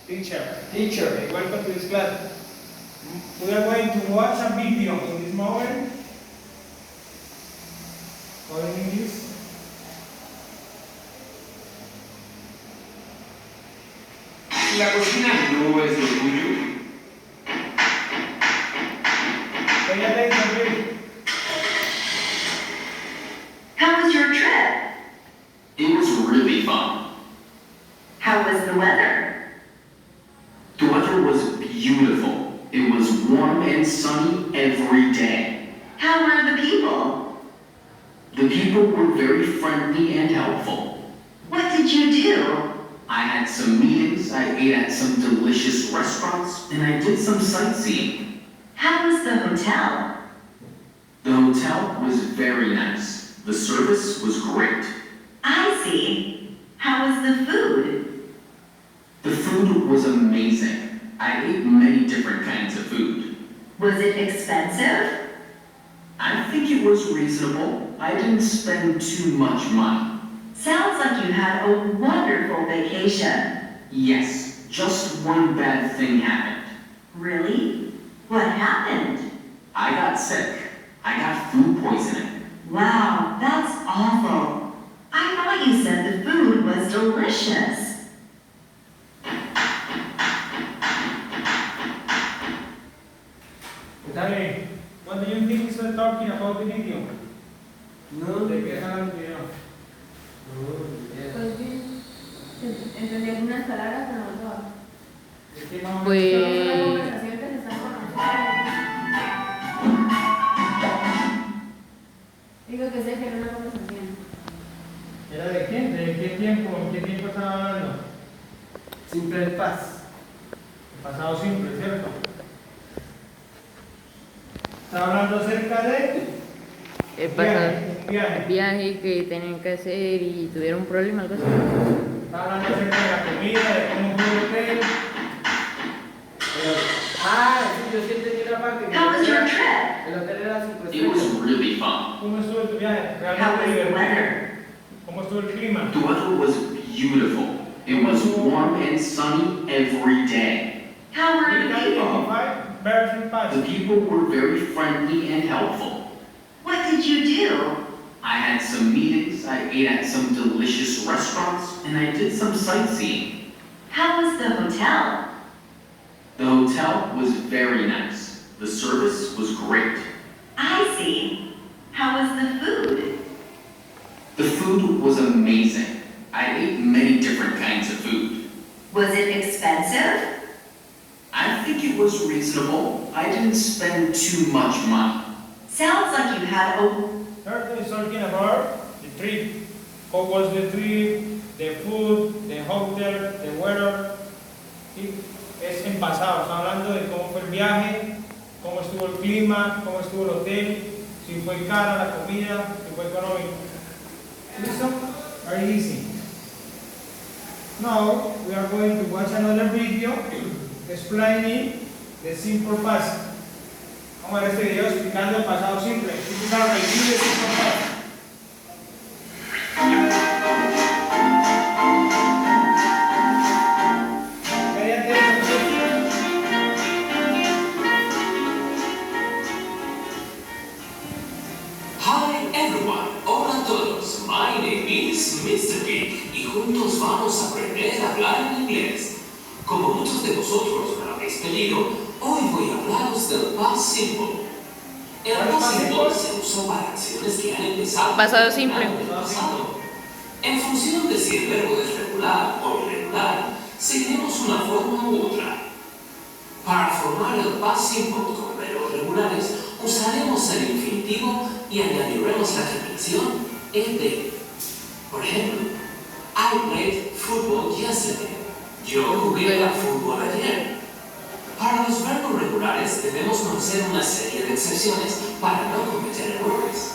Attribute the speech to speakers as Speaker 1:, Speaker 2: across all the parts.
Speaker 1: Teacher.
Speaker 2: Teacher.
Speaker 1: Okay, welcome to this class. We are going to watch a video in this moment. Or in English.
Speaker 3: La cocina no es lo tuyo.
Speaker 1: Pay attention, please.
Speaker 4: How was your trip?
Speaker 3: It was really fun.
Speaker 4: How was the weather?
Speaker 3: The weather was beautiful. It was warm and sunny every day.
Speaker 4: How were the people?
Speaker 3: The people were very friendly and helpful.
Speaker 4: What did you do?
Speaker 3: I had some meetings, I ate at some delicious restaurants, and I did some sightseeing.
Speaker 4: How was the hotel?
Speaker 3: The hotel was very nice. The service was great.
Speaker 4: I see. How was the food?
Speaker 3: The food was amazing. I ate many different kinds of food.
Speaker 4: Was it expensive?
Speaker 3: I think it was reasonable. I didn't spend too much money.
Speaker 4: Sounds like you had a wonderful vacation.
Speaker 3: Yes, just one bad thing happened.
Speaker 4: Really? What happened?
Speaker 3: I got sick. I got food poisoning.
Speaker 4: Wow, that's awful. I thought you said the food was delicious.
Speaker 1: Dale, what do you think is talking about the video?
Speaker 2: No,
Speaker 1: ¿De qué habla el video?
Speaker 5: Pues sí, entendí algunas palabras, pero no todas.
Speaker 1: ¿De qué más o menos
Speaker 5: Pues
Speaker 1: está
Speaker 5: una
Speaker 1: hablando?
Speaker 5: conversación que se está Digo que sé que era una conversación.
Speaker 1: ¿Era de quién? ¿De qué tiempo? ¿En qué tiempo estaba hablando?
Speaker 2: Simple paz.
Speaker 1: El pasado simple, ¿cierto? Estaba hablando acerca de
Speaker 5: El pasado
Speaker 1: un viaje.
Speaker 5: viaje que tenían que hacer y tuvieron un problema, algo así.
Speaker 1: Estaba hablando acerca de la comida, de cómo fue el hotel.
Speaker 2: Sí, yo sí entendí la parte. que
Speaker 4: How was your
Speaker 2: el
Speaker 4: trip?
Speaker 2: hotel era 5
Speaker 3: It was
Speaker 2: estrellas.
Speaker 3: really fun.
Speaker 1: ¿Cómo estuvo tu viaje?
Speaker 4: How was
Speaker 1: Realmente
Speaker 4: the
Speaker 1: divertido.
Speaker 4: weather?
Speaker 1: ¿Cómo estuvo el clima?
Speaker 3: The weather was beautiful. It was warm and sunny every day.
Speaker 4: How were
Speaker 1: You
Speaker 4: the
Speaker 1: can
Speaker 4: people?
Speaker 1: identify verbs in past.
Speaker 3: The people were very friendly and helpful.
Speaker 4: What did you do?
Speaker 3: I had some meetings, I ate at some delicious restaurants, and I did some sightseeing.
Speaker 4: How was the hotel?
Speaker 3: The hotel was very nice. The service was great.
Speaker 4: I see. How was the food?
Speaker 3: The food was amazing. I ate many different kinds of food.
Speaker 4: Was it expensive?
Speaker 3: I think it was reasonable. I didn't spend too much money.
Speaker 4: Sounds like you had a...
Speaker 1: Third is talking about the trip. How was the trip, the food, the hotel, the weather. ¿Sí? Es en pasado, está hablando de cómo fue el viaje, cómo estuvo el clima, cómo estuvo el hotel, si fue cara la comida, si fue económico. ¿Listo? Very easy. Now we are going to watch another video explaining the simple past. Vamos a ver este video explicando el pasado simple. This is our review de simple past. Pay attention.
Speaker 6: Hi everyone, hola a todos, my name is Mr. Pig y juntos vamos a aprender a hablar en inglés. Como muchos de vosotros me lo habéis pedido, hoy voy a hablaros del past simple. El past simple se usa para acciones que han empezado
Speaker 5: Pasado
Speaker 6: o
Speaker 5: simple.
Speaker 6: terminado en el pasado. En función de si el verbo es regular o irregular, seguiremos una forma u otra. Para formar el past simple con verbos regulares, usaremos el infinitivo y añadiremos la terminación ed. Por ejemplo, I played football yesterday. Yo jugué al fútbol ayer. Para los verbos regulares debemos conocer una serie de excepciones para no cometer errores.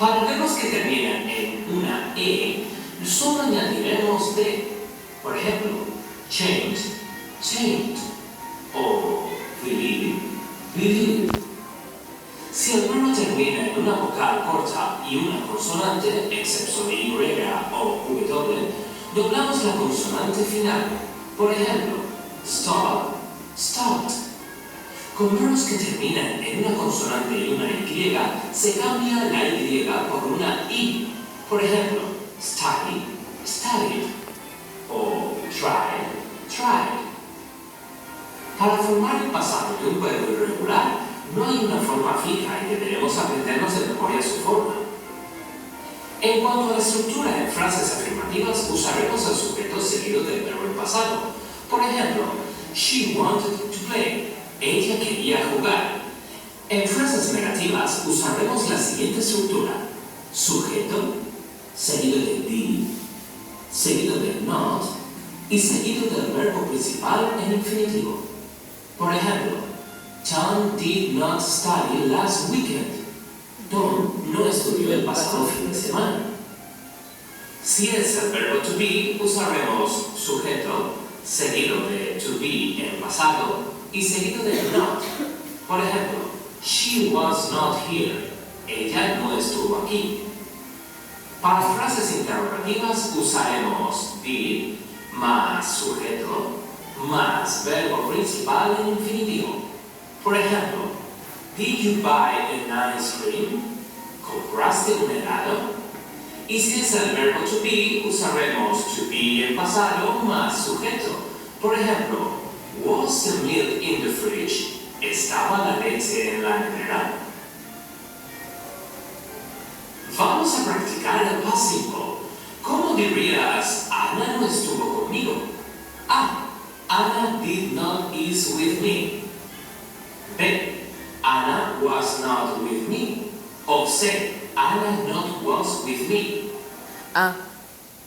Speaker 6: Para verbos que terminan en una e, solo añadiremos de. Por ejemplo, change, changed. O believe, believe. Si el verbo termina en una vocal corta y una consonante, excepto Y o W, doblamos la consonante final. Por ejemplo, stop, stopped. Con verbos que terminan en una consonante y una Y, se cambia la Y por una I. Por ejemplo, study, studied. O try, tried. Para formar el pasado de un verbo irregular, no hay una forma fija y deberemos aprendernos de memoria su forma. En cuanto a la estructura en frases afirmativas, usaremos el sujeto seguido del verbo en pasado. Por ejemplo, she wanted to play. Ella quería jugar. En frases negativas, usaremos la siguiente estructura: sujeto, seguido de did, seguido de not y seguido del verbo principal en infinitivo. Por ejemplo, Tom did not study last weekend. Tom no estudió el pasado fin de semana. Si es el verbo to be, usaremos sujeto, seguido de to be en pasado y seguido de not. Por ejemplo, she was not here. Ella no estuvo aquí. Para frases interrogativas usaremos did más sujeto más verbo principal en infinitivo. Por ejemplo, did you buy an ice cream? ¿Compraste un helado? Y si es el verbo to be, usaremos to be en pasado más sujeto. Por ejemplo, was the milk in the fridge? ¿Estaba la leche en la nevera? Vamos a practicar el past simple. ¿Cómo dirías, Ana no estuvo conmigo? A. Anna did not eat with me. B. Anna was not with me. O C. Anna not was with me.
Speaker 7: A.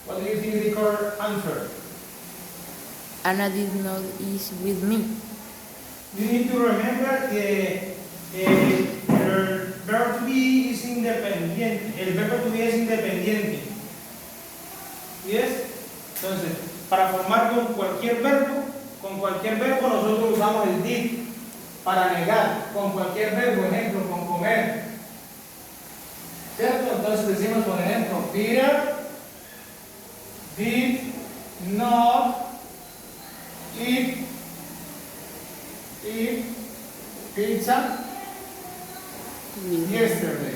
Speaker 1: What do you think is the correct answer?
Speaker 7: Anna did not eat with me.
Speaker 1: You need to remember the verb to be is independiente. El verbo to be es independiente. ¿Yes? Entonces, para formar con cualquier verbo nosotros usamos el did. Para negar, con cualquier verbo, ejemplo, con comer. ¿Cierto? Entonces decimos, por ejemplo, Peter did not eat pizza yesterday.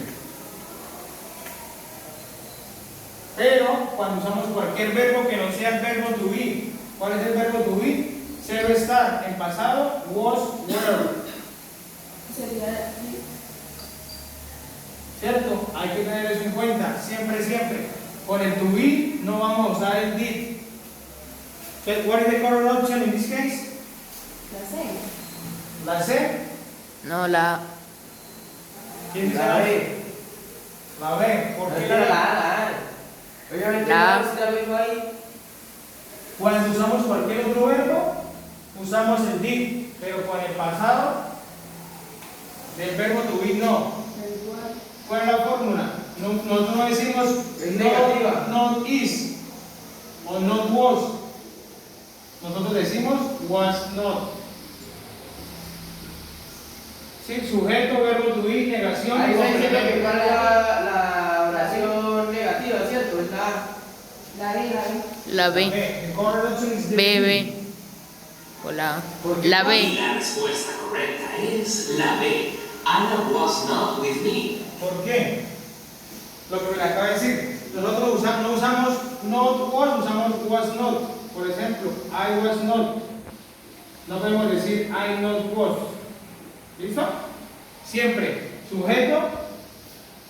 Speaker 1: Pero cuando usamos cualquier verbo que no sea el verbo to be, ¿cuál es el verbo to be? Debe estar en pasado, was, were.
Speaker 5: Sería
Speaker 1: ¿Cierto? Hay que tener eso en cuenta, siempre, siempre. Con el to be no vamos a usar el did. So, what is the correct option in this case?
Speaker 5: la C.
Speaker 1: ¿La C?
Speaker 7: No, la A.
Speaker 1: ¿Quién dice
Speaker 2: La
Speaker 1: la
Speaker 2: B.
Speaker 1: B? La B. ¿Por qué la B?
Speaker 2: La A. Obviamente
Speaker 7: La A.
Speaker 2: no está mismo ahí.
Speaker 1: Cuando usamos cualquier otro verbo, usamos el did, pero con el pasado del verbo to be no. ¿Cuál es la fórmula? Nosotros no decimos
Speaker 2: Es negativa.
Speaker 1: not is o not was. Nosotros decimos was not. Sí, sujeto, verbo to be, negación.
Speaker 2: Ahí está diciendo que
Speaker 1: complemento.
Speaker 2: cuál es la oración negativa, ¿cierto? Es la A.
Speaker 5: La B, la B.
Speaker 7: La B.
Speaker 1: The correct option is the
Speaker 7: B,
Speaker 1: B.
Speaker 7: B. O la A.
Speaker 2: Porque
Speaker 7: La
Speaker 6: Y
Speaker 7: B.
Speaker 6: la respuesta correcta es la B. Anna was not with me.
Speaker 1: ¿Por qué? Lo que me acaba de decir. Nosotros no usamos not was, usamos was not. Por ejemplo, I was not. No podemos decir I not was. ¿Listo? Siempre sujeto,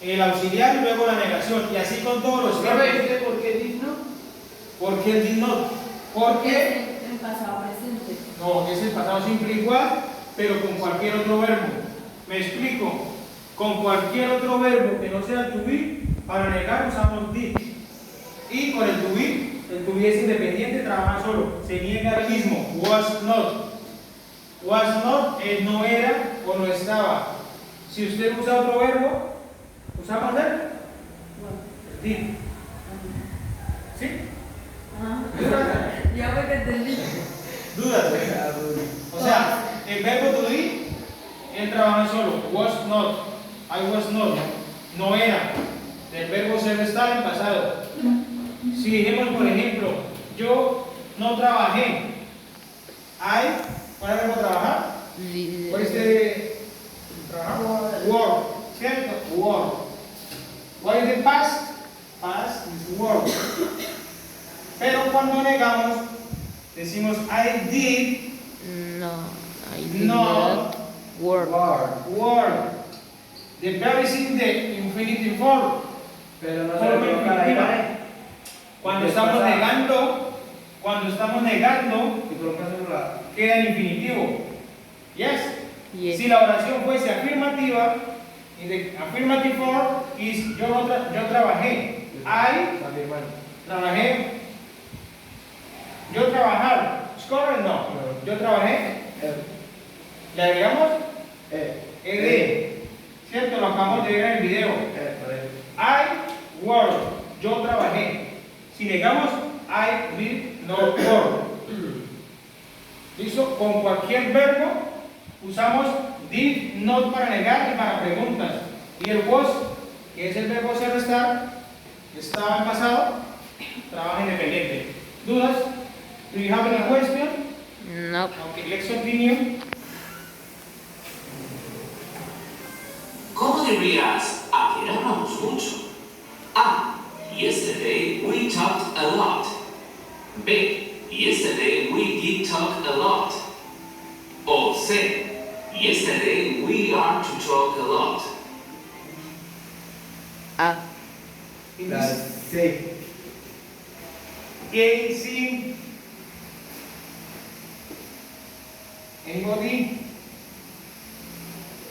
Speaker 1: el auxiliar y luego la negación. Y así con todos los
Speaker 2: ¿No me
Speaker 1: verbos.
Speaker 2: dice por qué did no?
Speaker 1: ¿Por qué el did not? Porque
Speaker 5: En pasado presente.
Speaker 1: no, es el pasado simple igual, pero con cualquier otro verbo. Me explico. Con cualquier otro verbo que no sea to be, para negar usamos did. Y con el to be es independiente, trabaja solo. Se niega el mismo. Was not. Was not es no era o no estaba. Si usted usa otro verbo, usamos el did. ¿Sí?
Speaker 5: Ajá. Ya fue que entendí.
Speaker 1: ¿Dudas? O sea, el verbo to be, él trabaja solo. Was not. I was not. No era. El verbo ser estar en pasado. Si dijimos, por ejemplo, yo no trabajé, ¿cuál es el verbo trabajar? ¿Cuál es el trabajar? Work, ¿cierto? Work. What is the past? Past is work. Pero cuando negamos, decimos I did
Speaker 7: No, I did
Speaker 1: not
Speaker 7: not work.
Speaker 1: work. The verb is in the infinitive form.
Speaker 2: Pero no se
Speaker 1: Forma
Speaker 2: le coloca la
Speaker 1: infinitiva.
Speaker 2: I.
Speaker 1: Cuando estamos negando,
Speaker 2: Y colocas singular.
Speaker 1: queda en infinitivo. Yes.
Speaker 7: Yes.
Speaker 1: Si la oración fuese afirmativa, y the affirmative form is yo trabajé. Trabajé. Yo trabajar. ¿Es correcto? No. Yo trabajé. ¿Le agregamos? ED. ¿Cierto? Lo acabamos de ver en el video. I work. Yo trabajé. Si negamos, I did not work. ¿Listo? Con cualquier verbo usamos did not para negar y para preguntas. Y el was, que es el verbo ser estar, estaba en pasado, trabaja independiente. ¿Dudas? Do you have any question?
Speaker 7: No.
Speaker 1: Okay, let's continue.
Speaker 6: ¿Cómo dirías? Ayer hablamos mucho. A. Yesterday we talked a lot. B. Yesterday we did talk a lot. O C. Yesterday we are to talk a lot.
Speaker 7: A.
Speaker 2: La C.
Speaker 1: A, C. Anybody?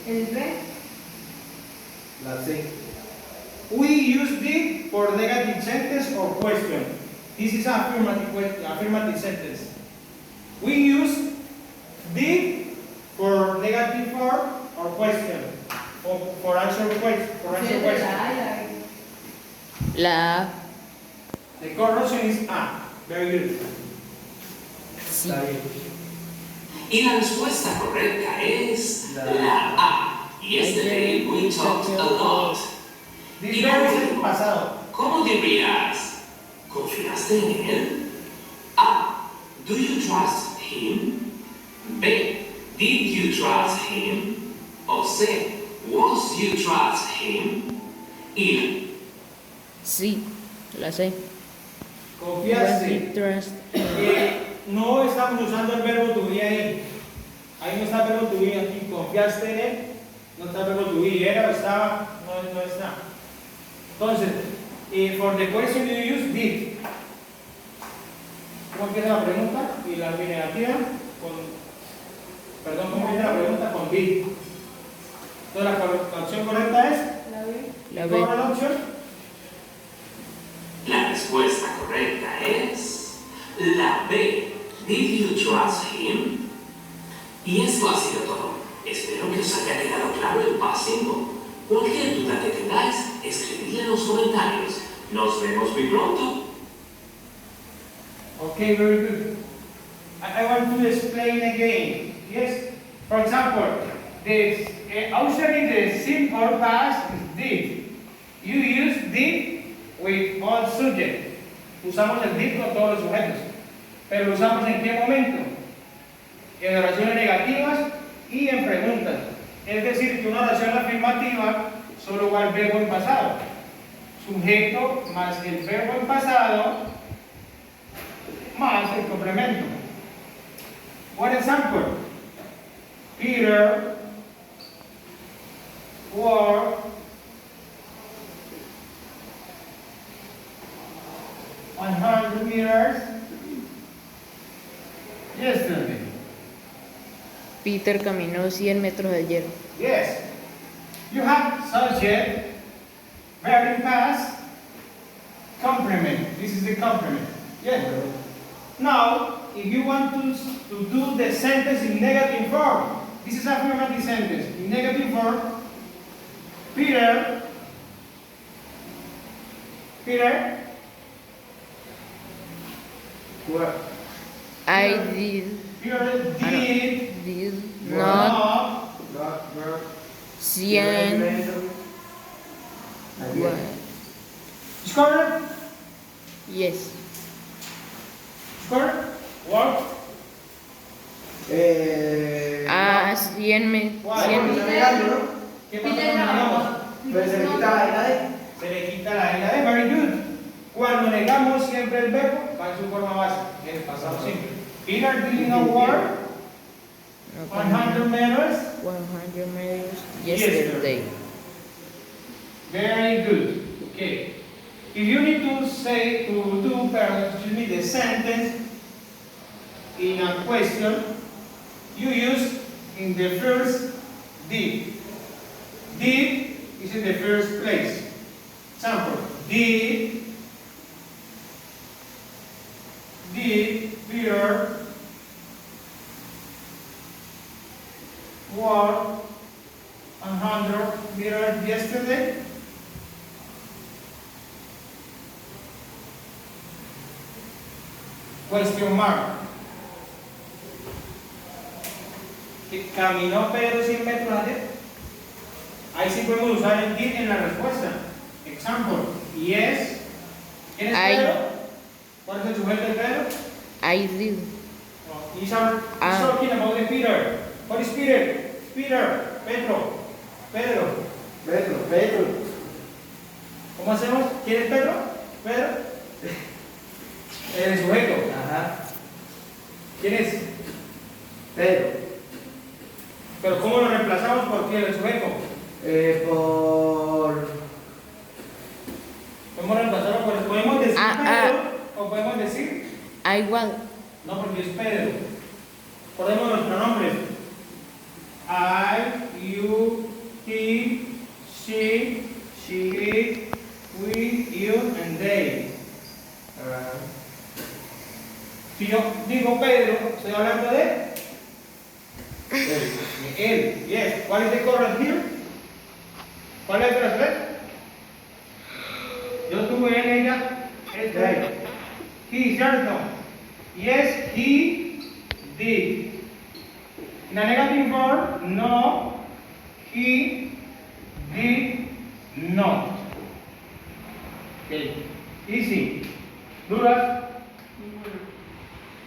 Speaker 5: El B.
Speaker 2: La C.
Speaker 1: We use did for negative sentence or question. This is affirmative sentence. We use did for negative form or question. For answer question.
Speaker 5: Sí, es la A y la B.
Speaker 7: La A.
Speaker 1: The correct option is A. Very good.
Speaker 7: Sí.
Speaker 2: Está bien.
Speaker 6: Y la respuesta correcta es la A. Yesterday we talked a lot.
Speaker 1: This verb es el pasado.
Speaker 6: ¿Cómo dirías? ¿Confiaste en él? A. Do you trust him? B. Did you trust him? O C. Was you trust him? Y
Speaker 7: Sí. La C.
Speaker 1: Confiaste.
Speaker 7: Trust.
Speaker 1: No estamos usando el verbo to be ahí. Ahí no está el verbo to be aquí. Confiaste en él. No está el verbo to be. Era o estaba. No está. Entonces, for the question you use did. ¿Cómo empieza la pregunta? Y la negativa ¿cómo empieza la pregunta? Con did. Entonces la opción correcta es
Speaker 5: La B.
Speaker 7: La
Speaker 1: ¿cuál
Speaker 7: B.
Speaker 1: es la opción?
Speaker 6: la respuesta correcta es la B. Did you trust him? Y esto ha sido todo. Espero que os haya quedado claro el past simple. Cualquier duda que tengáis, escribidla en los comentarios. Nos vemos muy pronto.
Speaker 1: Okay, very good. I want to explain again. Yes, for example, usually the simple past is did. You use did with all subjects. Usamos el did con todos los sujetos. Pero lo usamos en qué momento? En oraciones negativas y en preguntas. Es decir, que una oración afirmativa solo va el verbo en pasado. Sujeto más el verbo en pasado más el complemento. One example. Peter walked 100 meters yesterday.
Speaker 7: Peter caminó 100 metros ayer.
Speaker 1: Yes. You have subject, verb in past, complement. This is the complement. Yes. Now, if you want to do the sentence in negative form, this is affirmative sentence. In negative form, Peter,
Speaker 2: What?
Speaker 7: I did
Speaker 1: Peter did
Speaker 7: not
Speaker 2: Not.
Speaker 7: 100
Speaker 2: Ayer.
Speaker 1: Is correct?
Speaker 7: Yes.
Speaker 1: Is correct? Work.
Speaker 7: A 100 metros.
Speaker 2: Vamos navegando, ¿no?
Speaker 1: ¿Qué pasa cuando negamos?
Speaker 2: Pues se le quita la isla de.
Speaker 1: Se le quita la ira de very good. Cuando negamos siempre el verbo va en su forma base, en el pasado simple. Peter didn't know war 100 meters
Speaker 7: 100 meters yesterday.
Speaker 1: Very good. Okay. If you need to say the sentence in a question, you use in the first did. Did is in the first place. Example: Did Peter walk 100 meters yesterday? Question mark. ¿Caminó Pedro 100 metros ayer? Ahí sí podemos usar el did en la respuesta. Example: Yes. ¿Quién es
Speaker 7: I.
Speaker 1: Pedro? ¿Cuál es el sujeto de Pedro?
Speaker 7: I did.
Speaker 1: He's talking about the Peter. What is Peter? Peter. Pedro.
Speaker 2: Pedro.
Speaker 1: ¿Cómo hacemos? ¿Quién es Pedro? Pedro. El sujeto.
Speaker 2: Ajá.
Speaker 1: ¿Quién es?
Speaker 2: Pedro.
Speaker 1: Pero ¿cómo lo reemplazamos por quién? El sujeto.
Speaker 2: Por.
Speaker 1: ¿Cómo reemplazarlo por? ¿Podemos decir Pedro o podemos decir?
Speaker 7: Igual.
Speaker 1: No, porque es Pedro. Ponemos los pronombres. I, you, he, she, it, we, you, and they. Si yo digo Pedro, estoy hablando de él. Yes. What is the correct here? ¿Cuál es el correcto? Yo tuve él, ella, este. He, cierto. Yes, he did. In a negative form, no, he did not. Okay. Easy. ¿Dudas?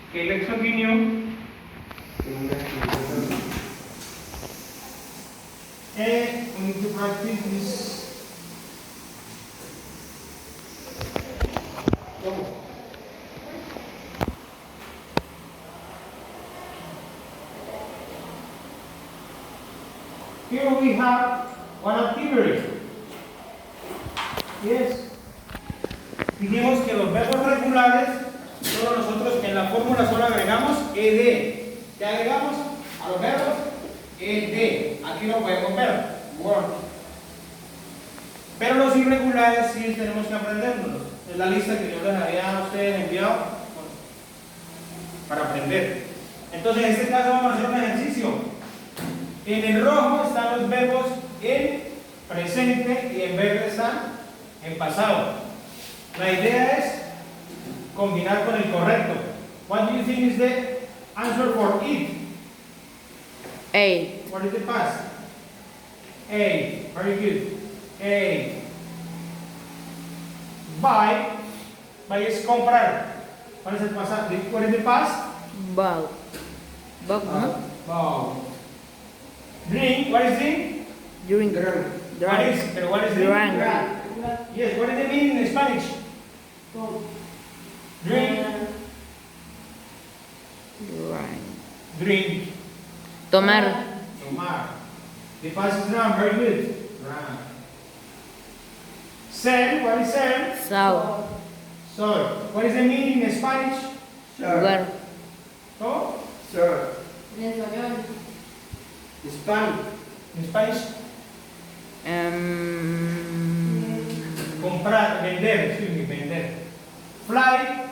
Speaker 1: Okay, let's continue. And we need to practice this. Go. Here we have one activity. Yes. Dijimos que los verbos regulares, solo nosotros en la fórmula solo agregamos ed. ¿Qué agregamos a los verbos? Ed. Aquí lo podemos ver. Work. Pero los irregulares sí tenemos que aprendérnoslos. Es la lista que yo les había a ustedes enviado para aprender. Entonces en este caso vamos a hacer un ejercicio. En el rojo están los verbos en presente y en verde están en pasado. La idea es combinar con el correcto. What do you think is the answer for it?
Speaker 7: A.
Speaker 1: What is the past? A. Very good. A. Buy. Buy es comprar. ¿Cuál es el pasado? What is the past?
Speaker 7: Ball. Ball, ¿no?
Speaker 1: Wow. Drink. What is drink?
Speaker 7: Drink.
Speaker 1: What is? Pero what is drink?
Speaker 7: Drink.
Speaker 1: Yes. What is the meaning in Spanish? Drink. Drink.
Speaker 7: Tomar.
Speaker 1: Tomar. The past is drank. Very good. Drank. Sell. What is sell?
Speaker 7: Sal.
Speaker 1: Sol. What is the meaning in Spanish?
Speaker 7: Lugar.
Speaker 1: ¿Cómo?
Speaker 2: Sir.
Speaker 5: En español.
Speaker 2: Hispanic.
Speaker 1: En Spanish. Comprar, vender, excuse me, vender. Fly.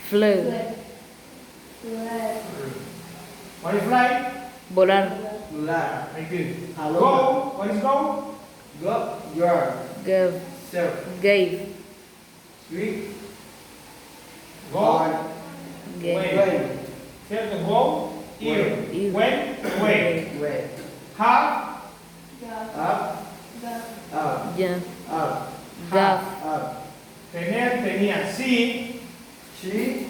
Speaker 7: Flew.
Speaker 1: What is fly?
Speaker 7: Volar.
Speaker 2: Lugar.
Speaker 1: Very good.
Speaker 2: Hello.
Speaker 1: Go. What is go?
Speaker 2: Go. Your.
Speaker 7: Give.
Speaker 2: Sir.
Speaker 7: Gave.
Speaker 2: Sweet.
Speaker 1: Go.
Speaker 2: On.
Speaker 7: Gave.
Speaker 2: When.
Speaker 1: ¿Cierto? Go. Ir.
Speaker 7: Ir.
Speaker 1: When. Way.
Speaker 2: When.
Speaker 1: Have.
Speaker 2: Up. Up.
Speaker 7: Ya.
Speaker 2: Up.
Speaker 7: Gave.
Speaker 2: Up.
Speaker 1: Tener, tenía. See.
Speaker 2: She.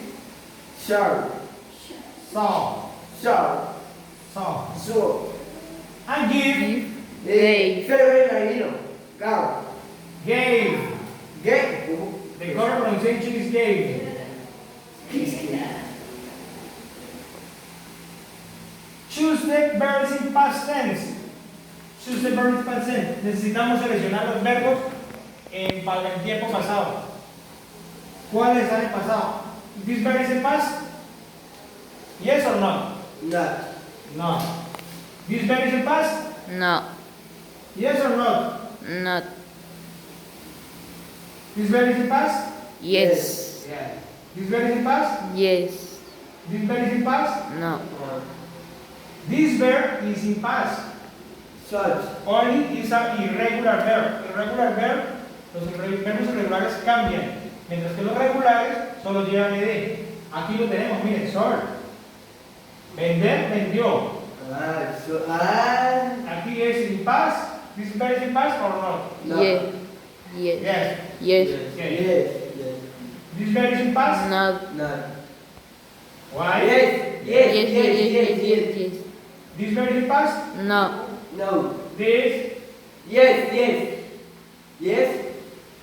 Speaker 2: Shall.
Speaker 1: Saw.
Speaker 2: Saw.
Speaker 1: Saw.
Speaker 2: Saw.
Speaker 1: And give.
Speaker 7: Gave.
Speaker 2: Federal marino. Gao.
Speaker 1: Gave.
Speaker 2: Gay.
Speaker 1: The correct pronunciation is gave. Choose the verbs in past tense. Choose the verbs in past tense. Necesitamos seleccionar los verbos en el tiempo pasado. ¿Cuáles están en pasado? ¿This verb is in past? Yes or no?
Speaker 2: Not.
Speaker 1: No. ¿This verb is in past?
Speaker 7: No.
Speaker 1: Yes or not?
Speaker 7: Not.
Speaker 1: ¿This verb is in past?
Speaker 7: Yes.
Speaker 1: Yes. ¿This verb is in past?
Speaker 7: Yes.
Speaker 1: ¿This verb is in past?
Speaker 7: No.
Speaker 1: This verb is in past.
Speaker 2: Such.
Speaker 1: Only is an irregular verb. Irregular verb, los verbos irregulares cambian, mientras que los regulares solo llevan ed. Aquí lo tenemos, miren, sold. Vender, vendió. Aquí es in past. This verb is in past or not?
Speaker 2: No.
Speaker 7: Yes. Yes.
Speaker 1: Yes.
Speaker 7: Yes.
Speaker 1: Okay.
Speaker 2: Yes. Yes.
Speaker 1: This verb is in past?
Speaker 7: Not.
Speaker 2: Not.
Speaker 1: Why?
Speaker 2: Yes.
Speaker 7: Yes.
Speaker 2: Yes.
Speaker 7: Yes.
Speaker 2: Yes.
Speaker 7: Yes.
Speaker 2: Yes.
Speaker 7: Yes. Yes.
Speaker 1: This verb is in past?
Speaker 7: No.
Speaker 2: No.
Speaker 1: This?
Speaker 2: Yes. Yes. Yes.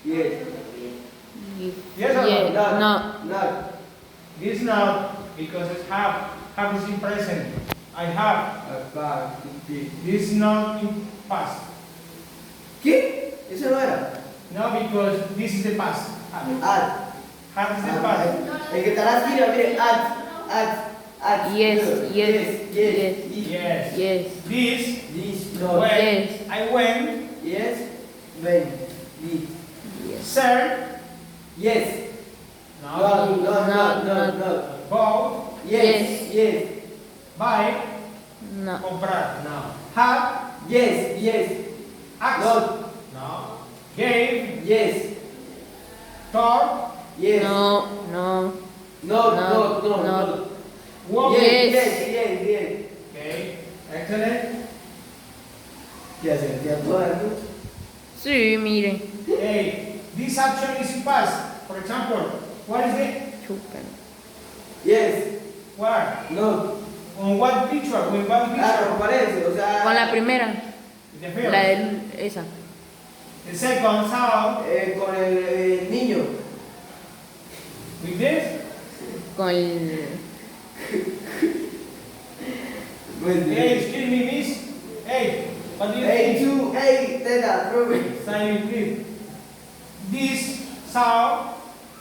Speaker 2: Yes.
Speaker 1: Yes or
Speaker 7: Yes.
Speaker 1: no?
Speaker 2: Not.
Speaker 7: No.
Speaker 2: Not.
Speaker 1: This not, because it's have. Have is in present. I have. This not in past.
Speaker 2: ¿Qué? Eso no era.
Speaker 1: No, because this is the past.
Speaker 2: Add.
Speaker 1: Have is the past.
Speaker 2: El que está en la esquina, mire, add.
Speaker 7: Yes.
Speaker 2: Yes.
Speaker 7: Yes.
Speaker 1: Yes.
Speaker 7: Yes.
Speaker 1: This,
Speaker 2: This, no.
Speaker 1: when
Speaker 7: Yes.
Speaker 1: I went,
Speaker 2: Yes. Ven. This.
Speaker 7: Yes.
Speaker 1: sir,
Speaker 2: Yes.
Speaker 1: no,
Speaker 2: No.
Speaker 1: bought,
Speaker 2: Yes. Yes.
Speaker 1: buy,
Speaker 7: No.
Speaker 1: comprar, no. Have,
Speaker 2: Yes. Yes.
Speaker 1: ask,
Speaker 2: Not.
Speaker 1: no. Gave,
Speaker 2: Yes.
Speaker 1: thought,
Speaker 2: Yes.
Speaker 7: No. No.
Speaker 2: No.
Speaker 1: walk.
Speaker 7: Yes.
Speaker 2: Yes.
Speaker 1: Okay, excellent.
Speaker 2: Ya se entiendo algo.
Speaker 7: Sí, miren.
Speaker 1: Hey, this action is in past. For example, what is it?
Speaker 7: Chupen.
Speaker 2: Yes.
Speaker 1: Where?
Speaker 2: No.
Speaker 1: On what picture? With what
Speaker 2: Ah,
Speaker 1: picture?
Speaker 2: no parece, o sea.
Speaker 7: Con la primera.
Speaker 1: The first.
Speaker 7: La de esa.
Speaker 1: The second sound
Speaker 2: Con el niño.
Speaker 1: with this.
Speaker 7: Con el.
Speaker 2: Pues,
Speaker 1: Hey, excuse me, miss. Hey, what do you
Speaker 2: Hey,
Speaker 1: think?
Speaker 2: tú, hey, teta, profe.
Speaker 1: Silent clip. This sound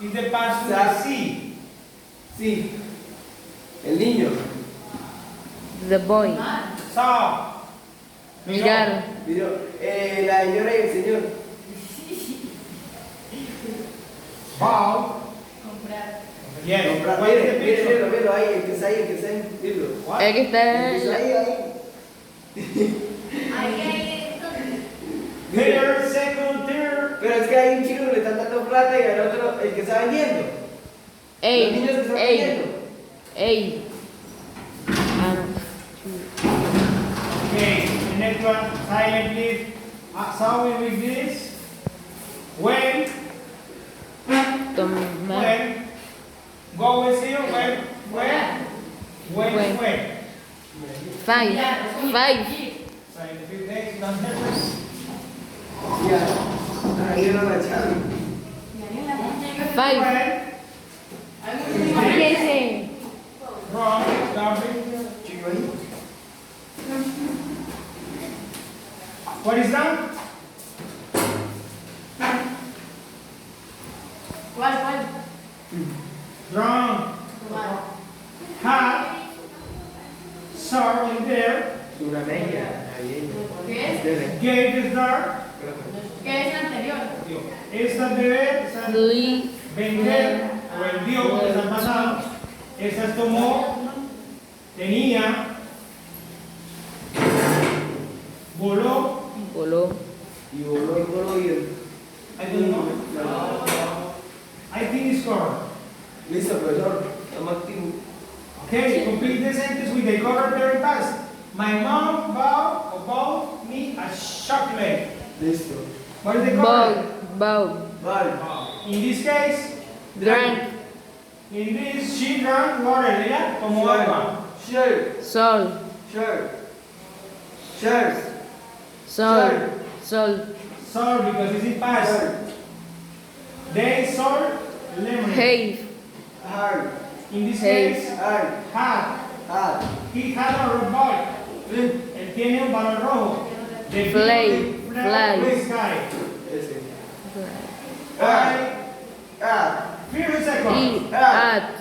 Speaker 1: is the past to the sea.
Speaker 2: Sí. El niño.
Speaker 7: The boy.
Speaker 1: Sound.
Speaker 7: Mirar.
Speaker 2: Pero, la señora y el señor.
Speaker 1: Bow. Yes.
Speaker 2: Comprar.
Speaker 1: What is the
Speaker 2: Mire,
Speaker 1: picture?
Speaker 2: míralo ahí, el que está ahí, míralo.
Speaker 1: What?
Speaker 7: El que está.
Speaker 2: El que está ahí.
Speaker 1: Third, second, third.
Speaker 2: Pero es que hay un chico que le están dando plata y al otro, el que está vendiendo. Los niños que están
Speaker 7: Ey.
Speaker 2: vendiendo.
Speaker 7: Ey. Ah, no.
Speaker 1: Okay, the next one, silent please. Sound with this. When,
Speaker 7: Tomar.
Speaker 1: go with you, when,
Speaker 7: When.
Speaker 1: when.
Speaker 7: Five.
Speaker 1: Silent please, next, number.
Speaker 2: Ya. Ahí no la echaron.
Speaker 7: Five.
Speaker 1: When,
Speaker 7: Fíjense.
Speaker 1: wrong, stopping.
Speaker 2: Chico ahí.
Speaker 1: What is that? Wrong. Have, saw in there,
Speaker 2: Una media.
Speaker 1: gave is there. Esta de ver, esta
Speaker 7: Sleep.
Speaker 1: vender o vendió, que está pasado. Esta es tomó, tenía, voló,
Speaker 7: Voló.
Speaker 2: Y voló y el.
Speaker 1: I don't know. I think it's correct.
Speaker 2: Listo, profesor. Estamos activos.
Speaker 1: Okay, complete the sentence with the correct very fast. My mom bought me a chocolate.
Speaker 2: Listo.
Speaker 1: What is the correct?
Speaker 7: Bow.
Speaker 2: Vale.
Speaker 1: In this case,
Speaker 7: Drank.
Speaker 1: In this, she drank water. Ella tomó agua.
Speaker 2: Shirt.
Speaker 7: Sol.
Speaker 2: Shirt. Shirts.
Speaker 7: Sol. Sol.
Speaker 1: Sold because it's in past.
Speaker 2: Shirt.
Speaker 1: They sold lemon.
Speaker 7: Hay.
Speaker 2: Hard.
Speaker 1: In this
Speaker 7: Hey.
Speaker 1: case,
Speaker 2: Hard.
Speaker 1: had.
Speaker 2: Hard.
Speaker 1: He had a red ball.
Speaker 2: Flip.
Speaker 1: Él tiene un balón rojo. The
Speaker 7: Fly.
Speaker 1: big
Speaker 7: Fly.
Speaker 1: blue sky.
Speaker 2: Ese.
Speaker 1: I,
Speaker 2: Add.
Speaker 1: 50 seconds.
Speaker 7: Eat. At.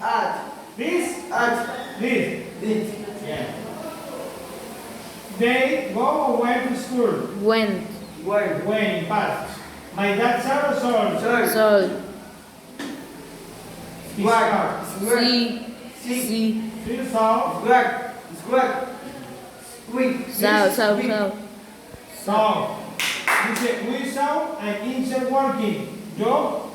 Speaker 2: Add.
Speaker 1: This,
Speaker 2: Add.
Speaker 1: this.
Speaker 2: This.
Speaker 1: Yeah. They go or went to school.
Speaker 7: Went.
Speaker 2: Word.
Speaker 1: When in past. My dad saw a soul.
Speaker 2: Shirt.
Speaker 7: Sol.
Speaker 1: His
Speaker 2: Work.
Speaker 1: car.
Speaker 2: Work.
Speaker 7: Si. Si.
Speaker 1: Phil saw
Speaker 2: Square. Square. Squeak.
Speaker 7: Sao. Sao.
Speaker 2: Squeak.
Speaker 7: Sao.
Speaker 1: saw. Dice, we saw an insect walking. Yo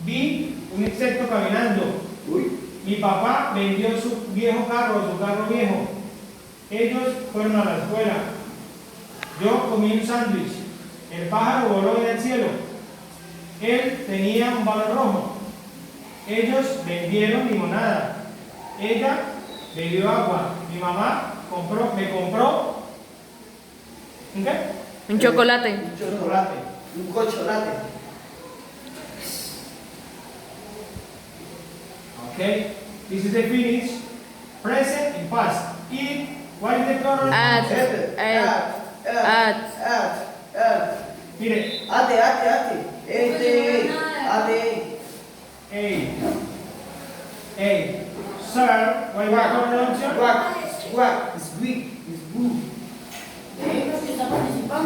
Speaker 1: vi un insecto caminando.
Speaker 2: Uy.
Speaker 1: Mi papá vendió su viejo carro, su carro viejo. Ellos fueron a la escuela. Yo comí un sándwich. El pájaro voló en el cielo. Él tenía un balón rojo. Ellos vendieron limonada. Ella bebió agua. Mi mamá me compró ¿un qué?
Speaker 7: Un chocolate.
Speaker 2: Un chocolate.
Speaker 1: Chocolate.
Speaker 2: Un cocholate.
Speaker 1: Okay. This is the finish. Present and past. Eat. What is the correct
Speaker 7: At.
Speaker 1: answer?
Speaker 7: At.
Speaker 1: Mire.
Speaker 2: Ate. Ate.
Speaker 1: A. Sir, what is the correct answer?
Speaker 2: Squawk. Squeak. Squeak.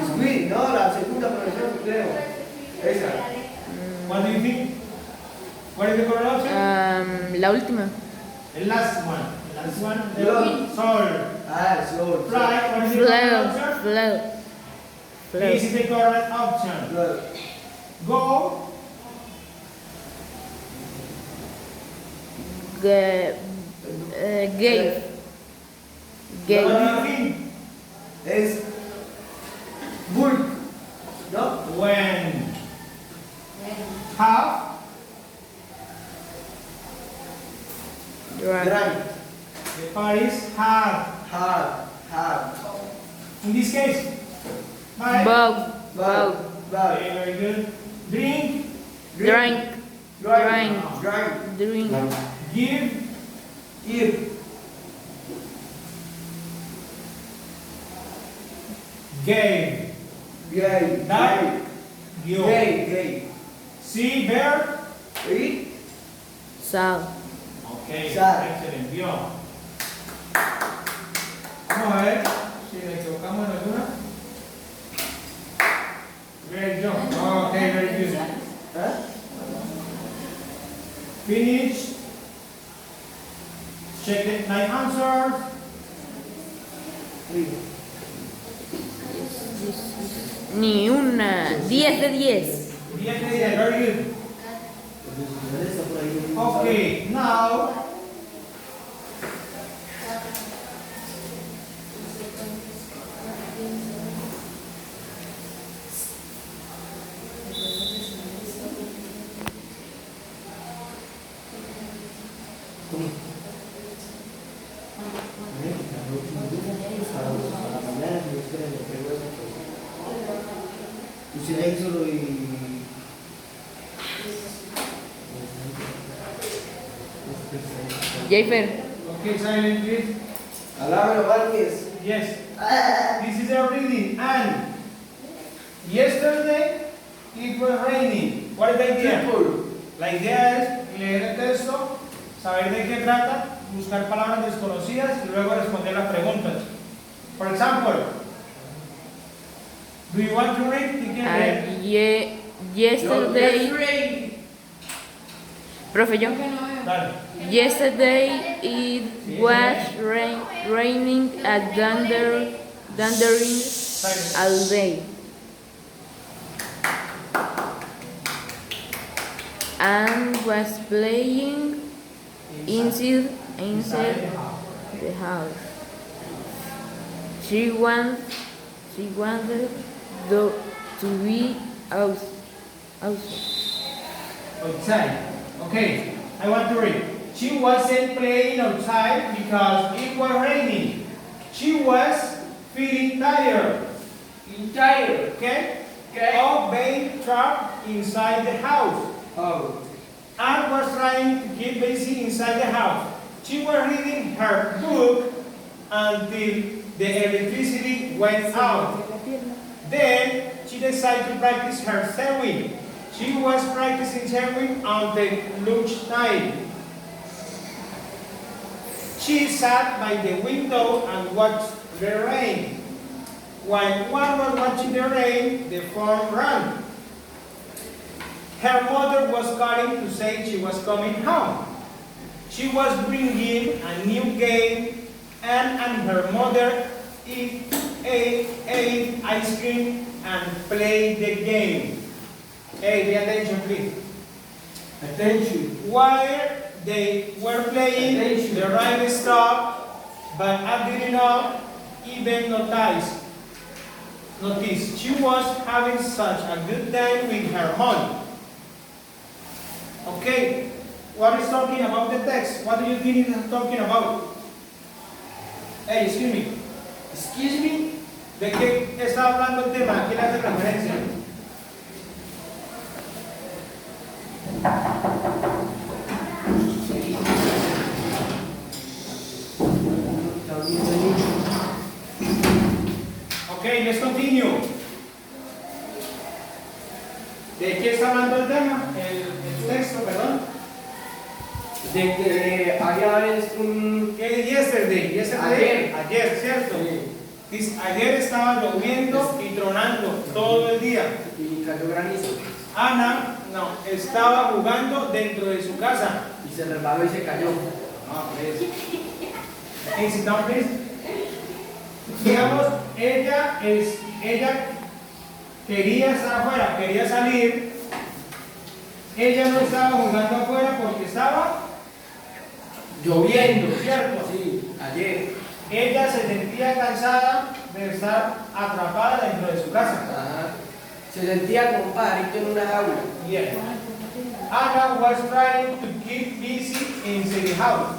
Speaker 2: Squeak. No, la segunda profesión, creo. Esa.
Speaker 1: What do you think? What is the correct answer?
Speaker 7: La última.
Speaker 1: The last one. The last one. The
Speaker 2: No.
Speaker 1: soul.
Speaker 2: Ah, sol.
Speaker 1: Fly. What is the correct
Speaker 7: Flow.
Speaker 1: answer?
Speaker 7: Flow.
Speaker 1: This
Speaker 7: Flow.
Speaker 1: is the correct option.
Speaker 2: Flow.
Speaker 1: Go.
Speaker 7: Gave.
Speaker 1: What
Speaker 7: Gave.
Speaker 1: do you think?
Speaker 2: Es bulk. ¿No?
Speaker 1: When. Have.
Speaker 7: Drank.
Speaker 2: Drank.
Speaker 1: The parties have.
Speaker 2: Hard.
Speaker 1: In this case. Bye.
Speaker 7: Bob.
Speaker 2: Bug.
Speaker 1: Okay, very good. Drink.
Speaker 7: Drank. Drank.
Speaker 2: Drank.
Speaker 7: Drink.
Speaker 1: Give.
Speaker 2: Give.
Speaker 1: Gave.
Speaker 2: Gay.
Speaker 1: Die. Dio.
Speaker 2: Gay.
Speaker 1: See bear.
Speaker 2: Eat.
Speaker 7: Sal.
Speaker 1: Ok,
Speaker 2: Sal.
Speaker 1: excelente. Vio. Vamos a ver si le equivocamos en alguna. Great job. Ok, very good.
Speaker 2: ¿Eh?
Speaker 1: Finish. Check the 9 answers.
Speaker 7: Ni una. 10 de 10.
Speaker 1: 10 de 10, very good. Okay, now
Speaker 2: Tu silencio y...
Speaker 7: Jafer.
Speaker 1: okay, silent please.
Speaker 2: Alábalo, Vázquez.
Speaker 1: Yes. This is our reading. And yesterday it was raining. What is the idea?
Speaker 2: Triple.
Speaker 1: La idea es leer el texto, saber de qué trata, buscar palabras desconocidas y luego responder las preguntas. For example, do you want to read? You can read.
Speaker 7: Yesterday. Profe, yo.
Speaker 1: Dale.
Speaker 7: Yesterday it was raining and thundering
Speaker 1: Silent.
Speaker 7: all day. And was playing inside the house. She wanted to be outside.
Speaker 1: Outside. Okay. I want to read. She wasn't playing outside because it was raining. She was feeling tired.
Speaker 2: Tired.
Speaker 1: Okay?
Speaker 2: Okay.
Speaker 1: Of being trapped inside the house.
Speaker 2: Oh.
Speaker 1: Anne was trying to keep busy inside the house. She was reading her book until the electricity went out. Then she decided to practice her sewing. She was practicing sewing until lunchtime. She sat by the window and watched the rain. While one was watching the rain, the phone rang. Her mother was calling to say she was coming home. She was bringing a new game, and her mother ate ice cream and played the game. Hey, pay attention, please.
Speaker 2: Attention.
Speaker 1: While they were playing,
Speaker 2: Attention.
Speaker 1: the rain stopped, but I did not even notice. She was having such a good time with her mom. Okay, what is talking about the text? What do you think it is talking about? Hey, excuse me.
Speaker 2: Excuse me.
Speaker 1: ¿De qué está hablando el tema? ¿A qué le hace referencia? Okay, let's continue. ¿De qué está hablando el tema? El texto, perdón.
Speaker 2: De que había un...
Speaker 1: ¿Qué? Yesterday.
Speaker 2: Ayer.
Speaker 1: Ayer, ¿cierto? Dice, ayer estaba lloviendo y tronando todo el día.
Speaker 2: Y cayó granizo.
Speaker 1: Ana, estaba jugando dentro de su casa.
Speaker 2: Y se resbaló y se cayó.
Speaker 1: Hey, sit down, please. Digamos, ella quería estar afuera, quería salir. Ella no estaba jugando afuera porque estaba lloviendo, ¿cierto?
Speaker 2: Sí, ayer.
Speaker 1: Ella se sentía cansada de estar atrapada dentro de su casa.
Speaker 2: Ajá. Se sentía como un pajarito en una jaula.
Speaker 1: Yes. Anna was trying to keep busy inside the house.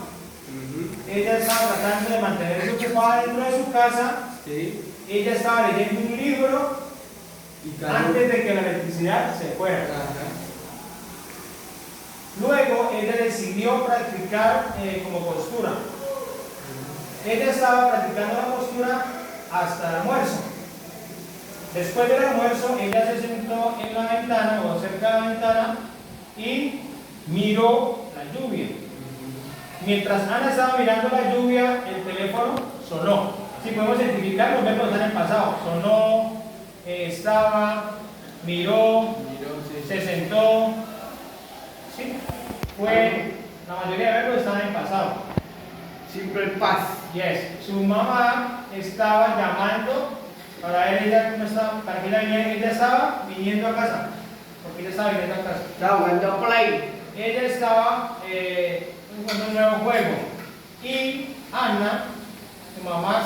Speaker 1: Ella estaba tratando de mantenerse ocupada dentro de su casa.
Speaker 2: Sí.
Speaker 1: Ella estaba leyendo un libro
Speaker 2: Y cayó.
Speaker 1: antes de que la electricidad se fuera.
Speaker 2: Ajá.
Speaker 1: Luego ella decidió practicar como postura. Ella estaba practicando la postura hasta el almuerzo. Después del almuerzo, ella se sentó en la ventana o cerca de la ventana y miró la lluvia. Mientras Ana estaba mirando la lluvia, el teléfono sonó. Si podemos identificar, los verbos están en pasado. Sonó, estaba, miró,
Speaker 2: Sí.
Speaker 1: se sentó. Sí, fue, la mayoría de verbos están en pasado.
Speaker 2: Simple paz.
Speaker 1: Yes, su mamá estaba llamando para ver ella cómo estaba, para que ella viniera. Ella estaba viniendo a casa, porque ella estaba viniendo a casa.
Speaker 2: Estaba jugando play.
Speaker 1: Ella estaba jugando un nuevo juego. Y Ana, su mamá,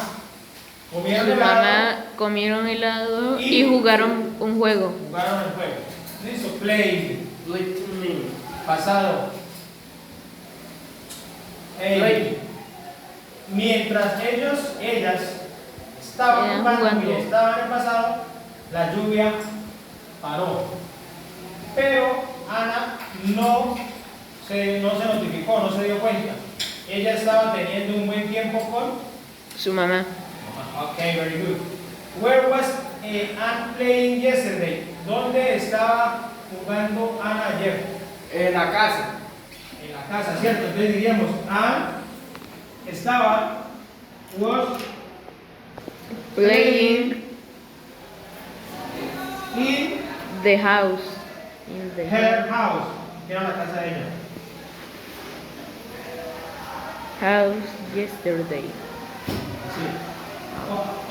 Speaker 1: comieron
Speaker 7: Su
Speaker 1: helado,
Speaker 7: mamá comieron helado y jugaron un juego.
Speaker 1: jugaron el juego. Listo, play,
Speaker 2: Play to me.
Speaker 1: pasado.
Speaker 2: Play.
Speaker 1: Mientras ellas estaban jugando y estaban en el pasado, la lluvia paró. Pero Ana no se notificó, no se dio cuenta. Ella estaba teniendo un buen tiempo con
Speaker 7: Su mamá.
Speaker 1: Okay, very good. Where was Anne playing yesterday? ¿Dónde estaba jugando Ana ayer?
Speaker 2: En la casa.
Speaker 1: En la casa, ¿cierto? Entonces diríamos, Anne was
Speaker 7: Playing
Speaker 1: in
Speaker 7: the house. In the
Speaker 1: her house, que era la casa de ella.
Speaker 7: house yesterday.
Speaker 1: Sí.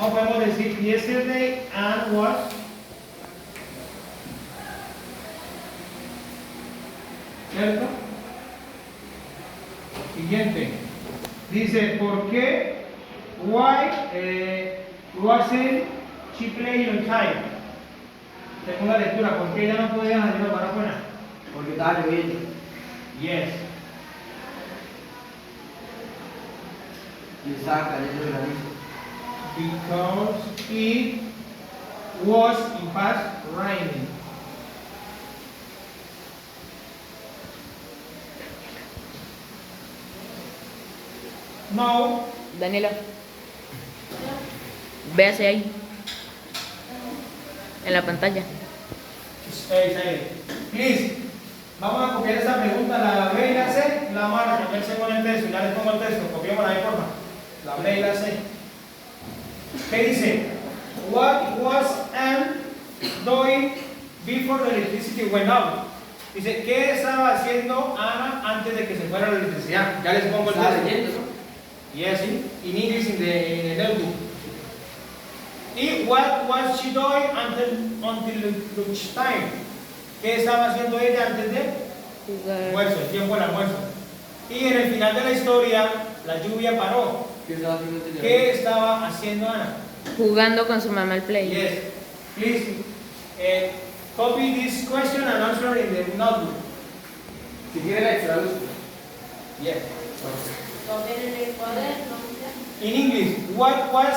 Speaker 1: O podemos decir, yesterday Anne was ¿cierto? Siguiente. Dice, ¿por qué? Why wasn't she playing on time? Segunda lectura, ¿por qué ella no podía salir para afuera?
Speaker 2: Porque estaba lloviendo.
Speaker 1: Yes.
Speaker 2: Y estaba cayendo granizo.
Speaker 1: Because it was in past raining. No.
Speaker 7: Daniela. Véase ahí. En la pantalla.
Speaker 1: Please, vamos a copiar esta pregunta, la B y la C, la vamos a resolver según el texto, ya les pongo el texto, copiémosla de forma, la B y la C. ¿Qué dice? What was Anne doing before the electricity went out? Dice, ¿qué estaba haciendo Ana antes de que se fuera la electricidad? Ya les pongo el
Speaker 2: Estaba
Speaker 1: texto.
Speaker 2: leyendo, ¿no?
Speaker 1: Yes, in English in the notebook. Y what was she doing until lunch time? ¿Qué estaba haciendo ella antes de
Speaker 7: Jugar.
Speaker 1: almuerzo, el tiempo del almuerzo? Y en el final de la historia, la lluvia paró.
Speaker 2: ¿Qué estaba haciendo antes de
Speaker 1: ¿Qué estaba haciendo Ana?
Speaker 7: Jugando con su mamá al play.
Speaker 1: Yes, please copy this question and answer in the notebook.
Speaker 2: Si quiere la traduzco.
Speaker 1: Yes.
Speaker 5: Copiar en el cuaderno.
Speaker 1: In English, what was